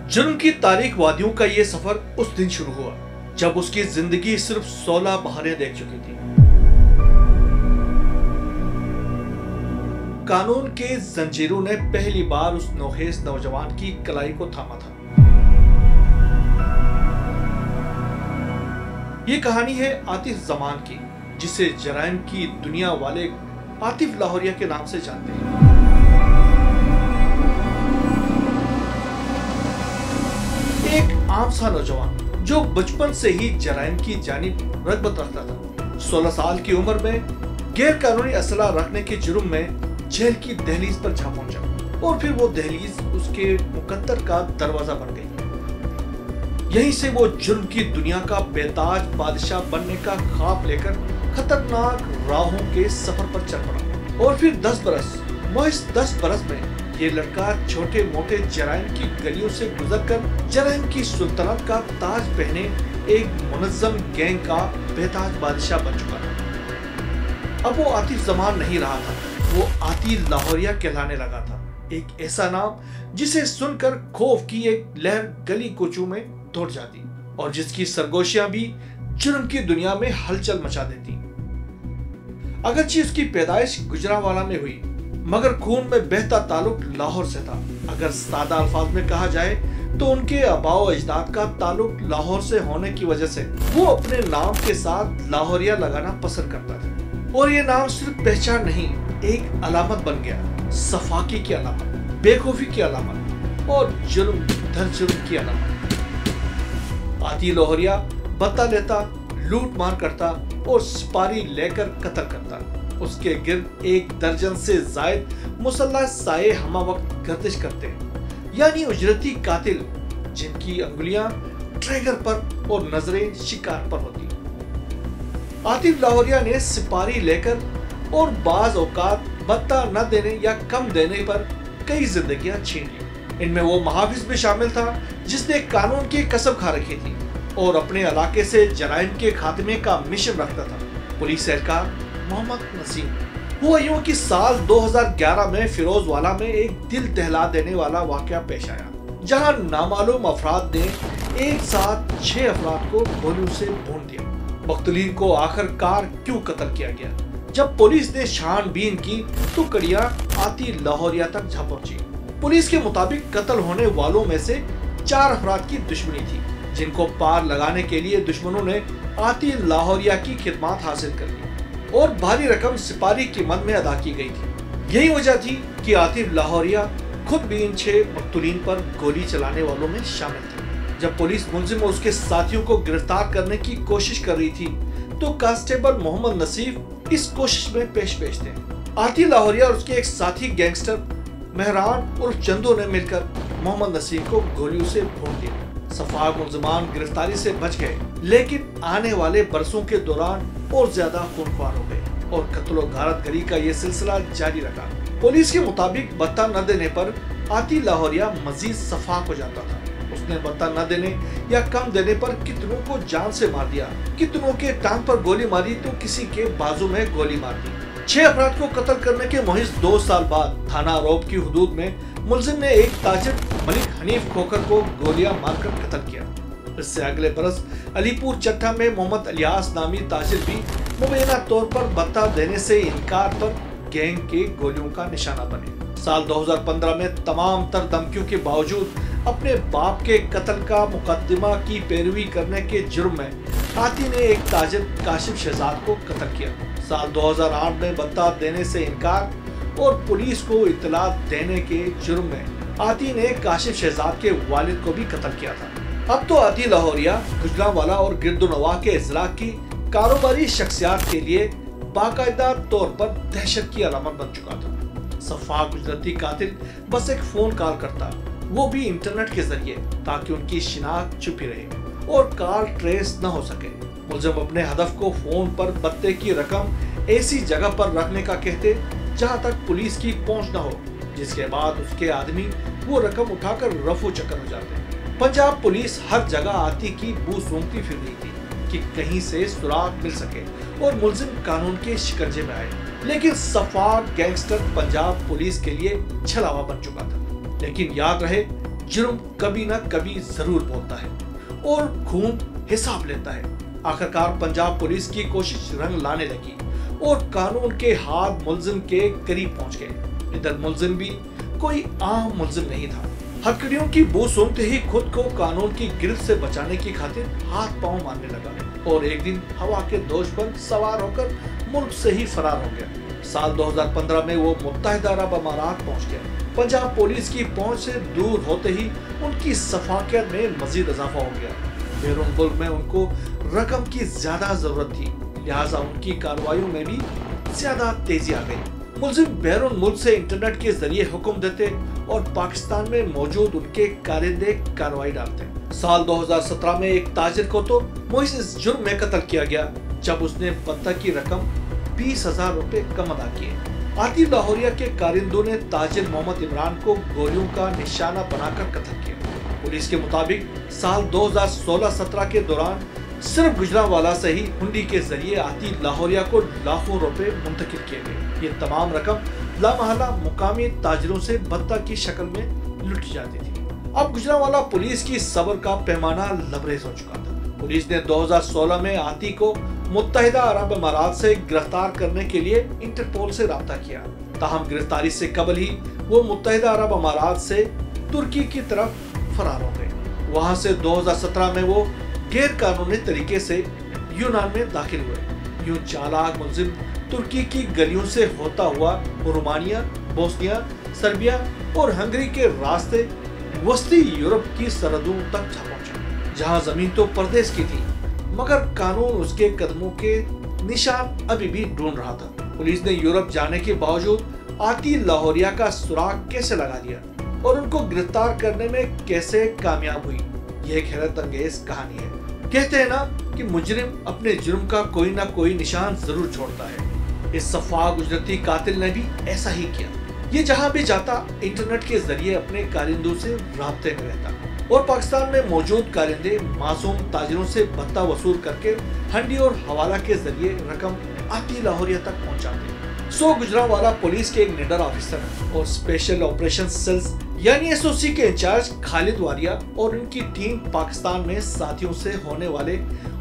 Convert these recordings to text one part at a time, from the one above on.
जुर्म की तारीख वादियों का ये सफर उस दिन शुरू हुआ जब उसकी जिंदगी सिर्फ 16 बहारें देख चुकी थी। कानून के जंजीरों ने पहली बार उस नौखेज नौजवान की कलाई को थामा था। ये कहानी है आतिफ जमान की, जिसे जराइम की दुनिया वाले आतिफ लाहौरिया के नाम से जानते हैं। एक आम सा नौजवान जो बचपन से ही जराइम की जानिब रग़बत रखता था, 16 साल की उम्र में गैर कानूनी असला रखने के जुर्म में जेल की दहलीज पर जा पहुंचा और फिर वो दहलीज उसके मुकद्दर का दरवाजा बन गई। यहीं से वो जुर्म की दुनिया का बेताज बादशाह बनने का ख्वाब लेकर खतरनाक राहों के सफर पर चल पड़ा। और फिर 10 बरस, महज 10 बरस में ये लड़का छोटे मोटे जराइम की गलियों से गुजरकर जराइम की सुल्तनत का ताज पहने एक मुनज़्ज़म गैंग का बेताज बादशाह बन चुका था। अब वो आतिफ जमान नहीं रहा था, वो आतिफ लाहौरिया कहलाने लगा था। एक ऐसा नाम जिसे सुनकर खौफ की एक लहर गली कोचों में दौड़ जाती और जिसकी सरगोशियां भी जुर्म की दुनिया में हलचल मचा देती। अगरचे उसकी पैदाइश गुजरांवाला में हुई, मगर खून में बहता ताल्लुक लाहौर से था। अगर सादा अल्फाज में कहा जाए तो उनके आबाओ अजदाद का ताल्लुक लाहौर से होने की वजह से वो अपने नाम के साथ लाहौरिया लगाना पसंद करता था। और ये नाम सिर्फ पहचान नहीं, एक अलामत बन गया, सफाकी की अलामत, बेखौफी की अलामत और जुर्म धर जुर्म की अलामत। आतिफ लाहौरिया बत्ता लेता, लूट मार करता और सुपारी लेकर कत्ल करता। उसके गिर्द 1 दर्जन से जायद मुसल्लह साये हमा वक्त गर्दिश करते हैं, यानी उजरती कातिल जिनकी अंगुलियां ट्रैगर पर और नजरें शिकार पर होती। आतिफ लाहौरिया ने सिपारी लेकर और बाज औकात बत्ता न देने या कम देने पर कई जिंदगियां छीन ली। इनमें वो महाफिज भी शामिल था जिसने कानून की कसम खा रखी थी और अपने इलाके से जराइम के खात्मे का मिशन रखता था। पुलिस एहलकार मोहम्मद नसीम। हुआ यूं कि साल 2011 में फिरोजवाला में एक दिल दहला देने वाला वाकया पेश आया, जहां नामालूम अफराद ने एक साथ 6 अफराद को गोलियों से भून दिया। मक्तूलीन को आखिरकार क्यों कत्ल किया गया? जब पुलिस ने छानबीन की तो कड़ियां आतिफ लाहौरिया तक जा पहुंची। पुलिस के मुताबिक कत्ल होने वालों में से 4 अफराद की दुश्मनी थी, जिनको पार लगाने के लिए दुश्मनों ने आतिफ लाहौरिया की खिदमत हासिल कर ली और भारी रकम सिपारी की मद में अदा की गई थी। यही वजह थी कि आतिफ लाहौरिया खुद भी इन 6 मक्तूलीन पर गोली चलाने वालों में शामिल था। जब पुलिस मुलजिम और उसके साथियों को गिरफ्तार करने की कोशिश कर रही थी तो कांस्टेबल मोहम्मद नसीफ इस कोशिश में पेश थे। आतिफ लाहौरिया और उसके एक साथी गैंगस्टर मेहरान उर्फ चंदू ने मिलकर मोहम्मद नसीफ को गोलियों से भून दिया। सफाक मुलजिमान गिरफ्तारी से बच गए, लेकिन आने वाले बरसों के दौरान और ज्यादा खूनख्वार हो गए और कत्लो गारत गरी का ये सिलसिला जारी रहा। पुलिस के मुताबिक बत्ता न देने पर आतिफ लाहौरिया मजीद सफाक हो जाता था। उसने बत्ता न देने या कम देने पर कितनों को जान से मार दिया, कितनों के टांग पर गोली मारी तो किसी के बाजू में गोली मार दी। 6 अफराद को कत्ल करने के महज 2 साल बाद थाना रोब की हुदूद में मुलजिम ने एक ताजिर मलिक हनीफ खोखर को गोलियां मारकर कत्ल किया। इससे अगले बरस अलीपुर चट्टा में मोहम्मद अलियास नामी ताजिर भी मुबैना तौर पर बत्ता देने से इनकार पर गैंग के गोलियों का निशाना बने। साल 2015 में तमाम तर धमकियों के बावजूद अपने बाप के कत्ल का मुकदमा की पैरवी करने के जुर्म में आतिफ ने एक ताजिर काशिफ शहजाद को कत्ल किया। साल 2008 में बत्ता देने से इनकार और पुलिस को इत्तला देने के जुर्म में आतिफ ने काशिफ शहजाद के वालिद को भी कत्ल किया था। अब तो आतिफ लाहौरिया गुजरांवाला और गिरदोनवा के इजला की कारोबारी शख्सियात के लिए बाकायदा तौर पर दहशत की अलामत बन चुका था। सफाक गुजराती कातिल बस एक फोन कॉल करता, वो भी इंटरनेट के जरिए, ताकि उनकी शिनाख्त छुपी रहे और कॉल ट्रेस न हो सके। मुलजिम अपने हदफ को फोन पर बत्ते की रकम ऐसी जगह पर रखने का कहते जहां तक पुलिस की पहुंच न हो, जिसके बाद उसके आदमी वो रकम उठाकर रफू चक्कर हो जाते। पंजाब पुलिस हर जगह आतिफ की बू सूंघती फिर रही थी कि कहीं से सुराग मिल सके और मुलजिम कानून के शिकंजे में आए। लेकिन सफाक गैंगस्टर पंजाब पुलिस के लिए छलावा बन चुका था। लेकिन याद रहे, जुर्म कभी ना कभी जरूर बोलता है और खून हिसाब लेता है। आखिरकार पंजाब पुलिस की कोशिश रंग लाने लगी और कानून के हाथ मुलजिम के करीब पहुंच गए। इधर मुलजिम भी कोई आम मुलजिम नहीं था। हथकड़ियों की बू सूंघते ही खुद को कानून की गिरफ्त से बचाने की खातिर हाथ पांव मारने लगा और एक दिन हवा के दोष पर सवार होकर मुल्क से ही फरार हो गया। साल 2015 में वो मुत्तहिदा अरब अमारात पहुंच गया। पंजाब पुलिस की पहुंच से दूर होते ही उनकी सफाकियत में मजीद इजाफा हो गया। बैरून मुल्क में उनको रकम की ज्यादा जरूरत थी, लिहाजा उनकी कार्रवाइयों में भी ज्यादा तेजी आ गई। मुलजिम बैरून मुल्क से इंटरनेट के जरिए हुक्म देते और पाकिस्तान में मौजूद उनके कारिंदे कार्रवाई डालते। साल 2017 में एक ताजिर को तो मुइज़ इस जुर्म में कत्ल किया गया जब उसने पत्ता की रकम 20,000 रुपए कम अदा किए। आतिफ लाहौरिया के कारिंदों ने ताजिर मोहम्मद इमरान को गोलियों का निशाना बनाकर कत्ल किया। पुलिस के मुताबिक साल 2016-17 के दौरान सिर्फ गुजरांवाला से ही हुंडी के जरिए आतिफ लाहौरिया को लाखों रुपए मुंतकिल किए गए। ये तमाम रकम लामहला मुकामी ताजिरों से भत्ता की शक्ल में लुट जाती थी। अब गुजरांवाला पुलिस की सब्र का पैमाना लबरेज हो चुका था। पुलिस ने 2016 में आतिफ को मुत्तहिदा अरब अमारात से गिरफ्तार करने के लिए इंटरपोल से राब्ता किया। ताहम गिरफ्तारी से कबल ही वो मुत्तहिदा अरब अमारात से तुर्की की तरफ फरार हो गए। वहां से 2017 में वो गैर कानूनी तरीके से यूनान में दाखिल हुए। यूं चालाक मुलजिम तुर्की की गलियों से होता हुआ रोमानिया, बोस्निया, सर्बिया और हंगरी के रास्ते वस्ती यूरोप की सरहदों तक जा पहुंचा, जहां जमीन तो परदेश की थी मगर कानून उसके कदमों के निशान अभी भी ढूंढ रहा था। पुलिस ने यूरोप जाने के बावजूद आतिफ लाहौरिया का सुराग कैसे लगा दिया और उनको गिरफ्तार करने में कैसे कामयाब हुई, यह एक हैरत अंगेज कहानी है। कहते हैं ना कि मुजरिम अपने जुर्म का कोई ना कोई निशान जरूर छोड़ता है। इस सफा गुजरती कातिल ने भी ऐसा ही किया। ये जहां भी जाता इंटरनेट के जरिए अपने कारिंदों से राब्ते में रहता और पाकिस्तान में मौजूद कारिंदे मासूम ताजिरों से भत्ता वसूल करके हंडी और हवाला के जरिए रकम आतिफ लाहौरिया तक पहुंचाते। गुजरांवाला पुलिस के एक निडर ऑफिसर और स्पेशल ऑपरेशन सेल्स यानी एसओसी के इंचार्ज खालिद वारिया और उनकी टीम पाकिस्तान में साथियों से होने वाले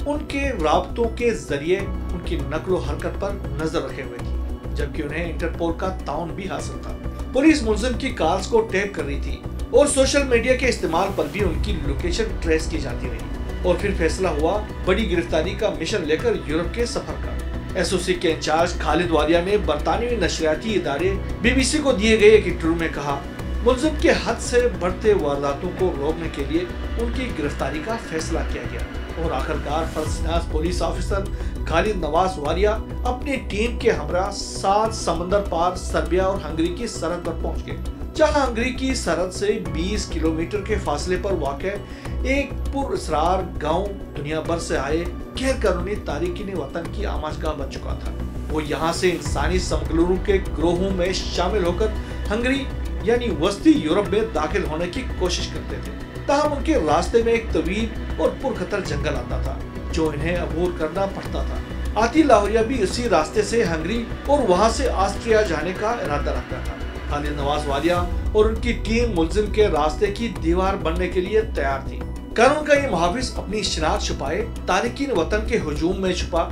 उनके राब्तों के जरिए उनकी नकलो हरकत पर नजर रखे हुए थी, जबकि उन्हें इंटरपोल का ताउन भी हासिल था। पुलिस मुलजिम की कॉल्स को टैप कर रही थी और सोशल मीडिया के इस्तेमाल पर भी उनकी लोकेशन ट्रेस की जाती रही और फिर फैसला हुआ बड़ी गिरफ्तारी का मिशन लेकर यूरोप के सफर का। एसओसी के इंचार्ज खालिद वारिया ने बरतानवी नशरियाती इदारे बीबीसी को दिए गए एक इंटरव्यू में कहा, मुलजिम के हद से बढ़ते वारदातों को रोकने के लिए उनकी गिरफ्तारी का फैसला किया गया और आखिरकार फलस्तीनास पुलिस ऑफिसर खालिद नवाज वारिया अपनी टीम के हमरा 7 समंदर पार सर्बिया और हंगरी की सरहद पर पहुंच गए, जहां हंगरी की सरहद से 20 किलोमीटर के फासले पर वाक़ एक पुरअसरार गांव दुनिया भर से आए गैर कानूनी तारिकीन वतन की आमाजगाह बन चुका था। वो यहाँ से इंसानी स्मगलरों के ग्रोहों में शामिल होकर हंगरी यानी वस्ती यूरोप में दाखिल होने की कोशिश करते थे। ताहम उनके रास्ते में एक तवील और पुरखतर जंगल आता था जो इन्हें अबूर करना पड़ता था। आतिफ लाहौरिया भी इसी रास्ते से हंगरी और वहां से ऑस्ट्रिया जाने का इरादा रखता था। खालिद नवाज वालिया और उनकी टीम मुलजिम के रास्ते की दीवार बनने के लिए तैयार थी। कानून का ये मुहाफिज अपनी शिनाख्त छुपाए तारिकीन वतन के हुजूम में छुपा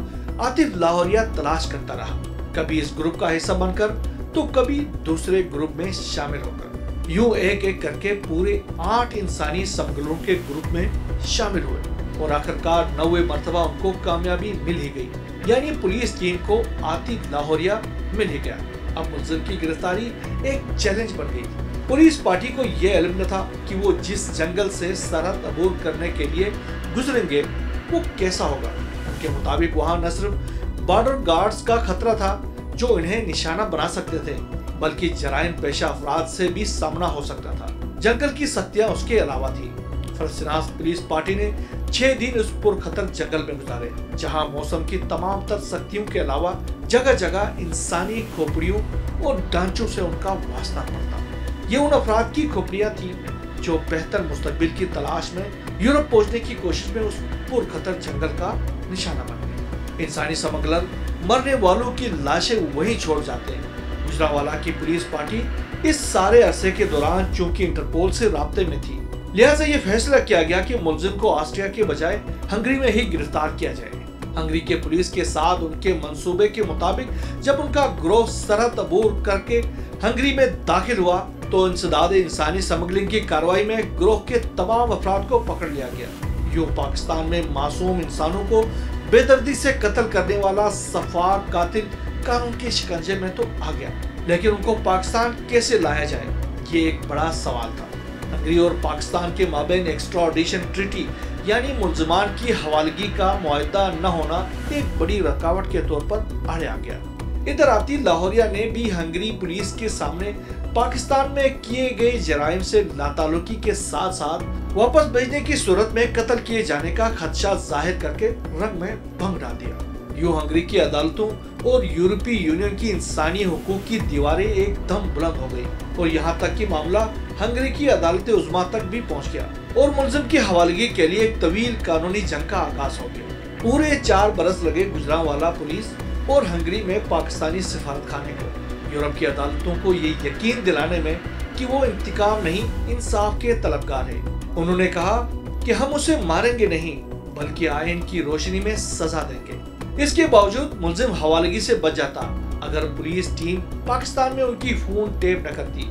आतिफ लाहौरिया तलाश करता रहा, कभी इस ग्रुप का हिस्सा बनकर तो कभी दूसरे ग्रुप में शामिल होकर। यूं एक एक करके पूरे 8 इंसानी स्मगलरों के ग्रुप में शामिल हुए और आखिरकार 9वें मर्तबा उनको कामयाबी मिल ही गई, यानी पुलिस टीम को आतिफ लाहौरिया मिल ही गया। अब मुलजिम की गिरफ्तारी एक चैलेंज बन गई। पुलिस पार्टी को यह इल्म न था कि वो जिस जंगल से सरहद अबूर करने के लिए गुजरेंगे वो कैसा होगा। उनके मुताबिक वहाँ न सिर्फ बॉर्डर गार्ड्स का खतरा था जो इन्हें निशाना बना सकते थे, बल्कि जराइम पेशा अफराद से भी सामना हो सकता था। जंगल की सख्तियां उसके अलावा थी। फलस्तीनास पुलिस पार्टी ने 6 दिन उस पुरखतर जंगल में गुजारे, जहां मौसम की तमाम तर सख्तियों के अलावा जगह जगह इंसानी खोपड़ियों और ढांचों से उनका वास्ता पड़ता। ये उन अफराद की खोपड़ियां थी जो बेहतर मुस्तकबिल की तलाश में यूरोप पहुंचने की कोशिश में उस पुरखतर जंगल का निशाना बन गए। इंसानी स्मगलर मरने वालों की लाशें वहीं छोड़ जाते हैं। गुजरांवाला की पुलिस पार्टी इस सारे अरसे के दौरान चूंकि इंटरपोल से राब्ते में थी लिहाजा ये फैसला किया गया कि मुलजिम को ऑस्ट्रिया के बजाय हंगरी में ही गिरफ्तार किया जाए। हंगरी के पुलिस के साथ उनके मंसूबे के मुताबिक जब उनका गिरोह सरहद अबूर करके हंगरी में दाखिल हुआ तो इंसदाद इंसानी स्मगलिंग की कार्रवाई में गिरोह के तमाम अफराद को पकड़ लिया गया। यूं पाकिस्तान में मासूम इंसानों को बेदर्दी से कत्ल करने वाला सफाक कातिल कानून के शिकंजे में तो आ गया, लेकिन उनको पाकिस्तान कैसे लाया जाए, ये एक बड़ा सवाल था। हंगरी और पाकिस्तान के माबैन एक्स्ट्राडिशन ट्रीटी यानी मुलजमान की हवालगी का मुआहदा न होना एक बड़ी रुकावट के तौर पर आड़े आ गया। इधर आती लाहौरिया ने भी हंगरी पुलिस के सामने पाकिस्तान में किए गए जराइम से लाताल्लुकी के साथ साथ वापस भेजने की सूरत में कत्ल किए जाने का खदशा जाहिर करके रंग में भंग डाल दिया। यूं हंगरी की अदालतों और यूरोपीय यूनियन की इंसानी हुकूक की दीवारें एकदम बुलंद हो गई और यहाँ तक कि मामला हंगरी की अदालत उज़्मा तक भी पहुँच गया और मुलजिम की हवालगी के लिए एक तवील कानूनी जंग का आगाज हो गया। पूरे 4 बरस लगे गुजरांवाला पुलिस और हंगरी में पाकिस्तानी सिफारत खाने को यूरोप की अदालतों को ये यकीन दिलाने में कि वो इंतकाम नहीं इंसाफ के तलबगार है। उन्होंने कहा कि हम उसे मारेंगे नहीं बल्कि आईन की रोशनी में सजा देंगे। इसके बावजूद मुलजिम हवालगी से बच जाता अगर पुलिस टीम पाकिस्तान में उनकी फोन टेप न करती।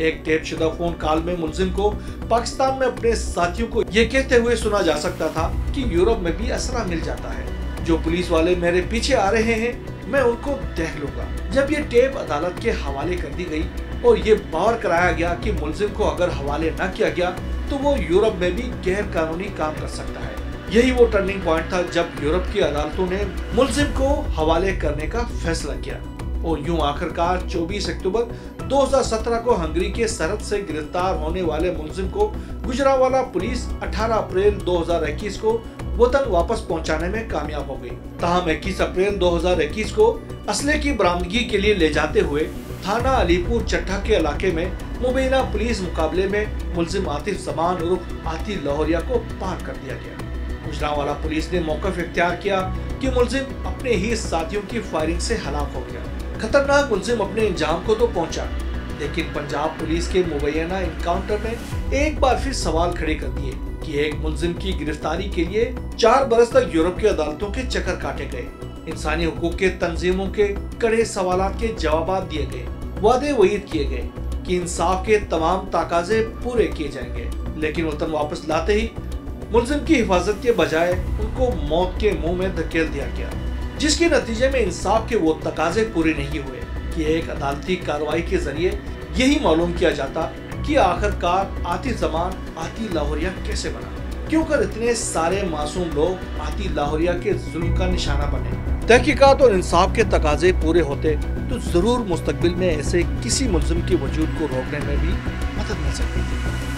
एक टेप शुदा फोन कॉल में मुलजिम को पाकिस्तान में अपने साथियों को ये कहते हुए सुना जा सकता था कि यूरोप में भी असरा मिल जाता है, जो पुलिस वाले मेरे पीछे आ रहे हैं मैं उनको देख लूंगा। जब ये टेप अदालत के हवाले कर दी गई और ये बावर कराया गया कि मुलजिम को अगर हवाले न किया गया तो वो यूरोप में भी गैर कानूनी काम कर सकता है। यही वो टर्निंग पॉइंट था जब यूरोप की अदालतों ने मुलजिम को हवाले करने का फैसला किया और यूं आखिरकार 24 अक्टूबर 2017 को हंगरी के सरहद से गिरफ्तार होने वाले मुलजिम को गुजरांवाला पुलिस 18 अप्रैल 2021 को वतन वापस पहुंचाने में कामयाब हो गई। ताहम 21 अप्रैल 2021 को असले की बरामदगी के लिए ले जाते हुए थाना अलीपुर चट्टा के इलाके में मुबैना पुलिस मुकाबले में मुलजिम आतिफ जमान उर्फ आती लाहौरिया को पार कर दिया गया। गुजरांवाला पुलिस ने मौका इख्तियार किया कि मुलजिम अपने ही साथियों की फायरिंग से हलाक हो गया। खतरनाक मुलजिम अपने अंजाम को तो पहुंचा, लेकिन पंजाब पुलिस के मुबैना इनकाउंटर ने एक बार फिर सवाल खड़े कर दिए कि एक मुलजिम की गिरफ्तारी के लिए 4 बरस तक यूरोप की अदालतों के चक्कर काटे गए, इंसानी हुकूक के तंजीमों के कड़े सवालात के जवाब दिए गए, वादे वईद किए गए कि इंसाफ के तमाम तकाजे पूरे किए जाएंगे, लेकिन वतन वापस लाते ही मुलजिम की हिफाजत के बजाय उनको मौत के मुंह में धकेल दिया गया, जिसके नतीजे में इंसाफ के वो तकाजे पूरे नहीं हुए कि एक अदालती कार्रवाई के जरिए यही मालूम किया जाता कि आखिरकार आतिफ जमान आती लाहौरिया कैसे बना, क्यों कर इतने सारे मासूम लोग आती लाहौरिया के जुल्म का निशाना बने। तहकीकात और इंसाफ के तकाजे पूरे होते तो जरूर मुस्तकबिल में ऐसे किसी मुलजिम के वजूद को रोकने में भी मदद मिल सकती थी।